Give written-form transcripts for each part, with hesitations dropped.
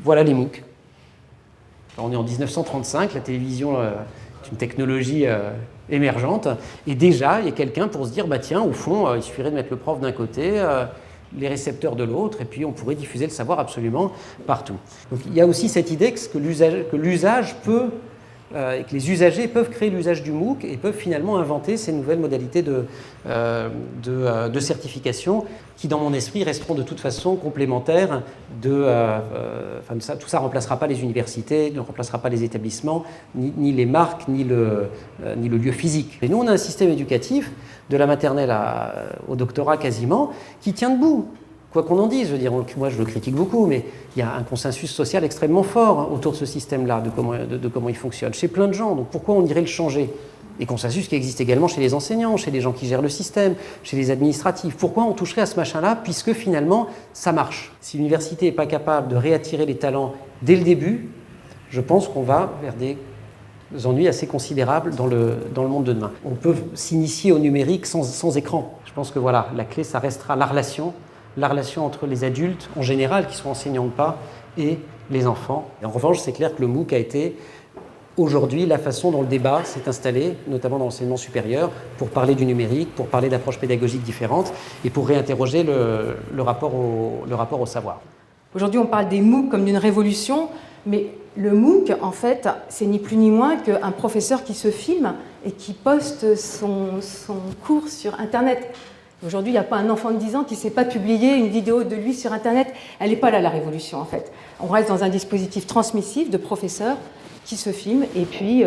voilà les MOOC. Alors, on est en 1935, la télévision est une technologie émergente, et déjà il y a quelqu'un pour se dire, bah tiens, au fond, il suffirait de mettre le prof d'un côté, les récepteurs de l'autre, et puis on pourrait diffuser le savoir absolument partout. Donc il y a aussi cette idée que l'usage peut, et que les usagers peuvent créer l'usage du MOOC et peuvent finalement inventer ces nouvelles modalités de certification qui, dans mon esprit, resteront de toute façon complémentaires tout ça ne remplacera pas les universités, ne remplacera pas les établissements, ni les marques, ni le lieu physique. Et nous, on a un système éducatif, de la maternelle au doctorat quasiment, qui tient debout. Quoi qu'on en dise, je veux dire, moi je le critique beaucoup, mais il y a un consensus social extrêmement fort autour de ce système-là, de comment il fonctionne, chez plein de gens. Donc pourquoi on irait le changer? Et consensus qui existe également chez les enseignants, chez les gens qui gèrent le système, chez les administratifs. Pourquoi on toucherait à ce machin-là, puisque finalement ça marche? Si l'université n'est pas capable de réattirer les talents dès le début, je pense qu'on va vers des ennuis assez considérables dans le monde de demain. On peut s'initier au numérique sans écran. Je pense que voilà, la clé, ça restera la relation entre les adultes en général, qui sont enseignants ou pas, et les enfants. Et en revanche, c'est clair que le MOOC a été aujourd'hui la façon dont le débat s'est installé, notamment dans l'enseignement supérieur, pour parler du numérique, pour parler d'approches pédagogiques différentes et pour réinterroger le rapport au savoir. Aujourd'hui, on parle des MOOC comme d'une révolution, mais le MOOC, en fait, c'est ni plus ni moins qu'un professeur qui se filme et qui poste son cours sur Internet. Aujourd'hui, il n'y a pas un enfant de 10 ans qui ne sait pas publier une vidéo de lui sur Internet. Elle n'est pas là, la révolution, en fait. On reste dans un dispositif transmissif de professeurs qui se filment et puis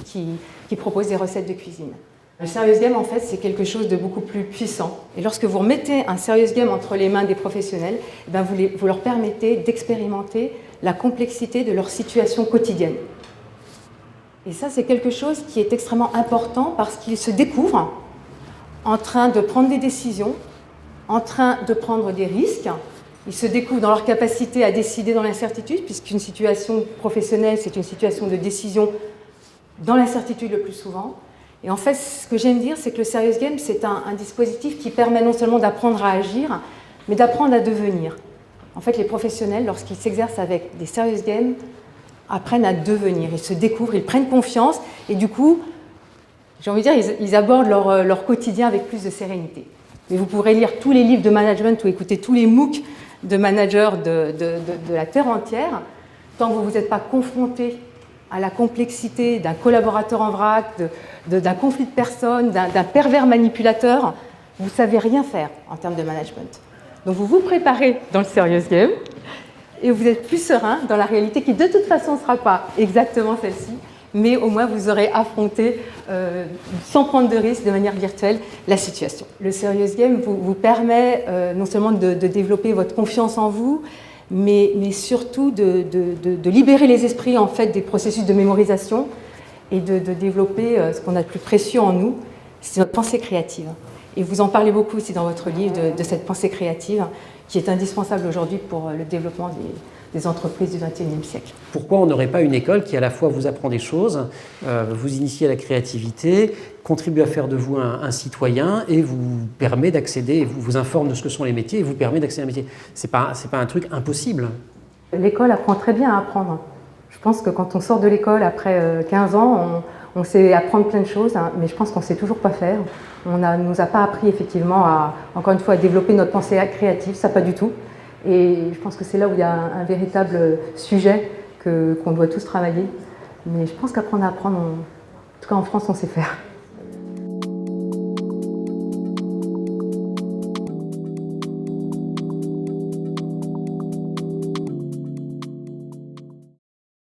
qui proposent des recettes de cuisine. Le serious game, en fait, c'est quelque chose de beaucoup plus puissant. Et lorsque vous remettez un serious game entre les mains des professionnels, eh bien vous leur permettez d'expérimenter la complexité de leur situation quotidienne. Et ça, c'est quelque chose qui est extrêmement important parce qu'ils se découvrent en train de prendre des décisions, en train de prendre des risques. Ils se découvrent dans leur capacité à décider dans l'incertitude, puisqu'une situation professionnelle, c'est une situation de décision dans l'incertitude le plus souvent. Et en fait, ce que j'aime dire, c'est que le serious game, c'est un dispositif qui permet non seulement d'apprendre à agir, mais d'apprendre à devenir. En fait, les professionnels, lorsqu'ils s'exercent avec des serious games, apprennent à devenir. Ils se découvrent, ils prennent confiance, et du coup, j'ai envie de dire, ils abordent leur quotidien avec plus de sérénité. Mais vous pourrez lire tous les livres de management ou écouter tous les MOOC de managers de la Terre entière. Tant que vous n'êtes pas confronté à la complexité d'un collaborateur en vrac, d'un conflit de personnes, d'un pervers manipulateur, vous ne savez rien faire en termes de management. Donc vous vous préparez dans le serious game et vous êtes plus serein dans la réalité qui de toute façon ne sera pas exactement celle-ci, mais au moins vous aurez affronté, sans prendre de risque, de manière virtuelle, la situation. Le serious game vous permet non seulement de développer votre confiance en vous, mais surtout de libérer les esprits en fait, des processus de mémorisation et de développer ce qu'on a de plus précieux en nous, c'est notre pensée créative. Et vous en parlez beaucoup aussi dans votre livre de cette pensée créative qui est indispensable aujourd'hui pour le développement des entreprises du XXIe siècle. Pourquoi on n'aurait pas une école qui à la fois vous apprend des choses, vous initie à la créativité, contribue à faire de vous un citoyen et vous permet d'accéder, vous informe de ce que sont les métiers et vous permet d'accéder à un métier. C'est pas un truc impossible. L'école apprend très bien à apprendre. Je pense que quand on sort de l'école après 15 ans, on sait apprendre plein de choses, hein, mais je pense qu'on ne sait toujours pas faire. On ne nous a pas appris effectivement encore une fois, à développer notre pensée créative, ça pas du tout. Et je pense que c'est là où il y a un véritable sujet qu'on doit tous travailler. Mais je pense qu'apprendre à apprendre, en tout cas en France, on sait faire.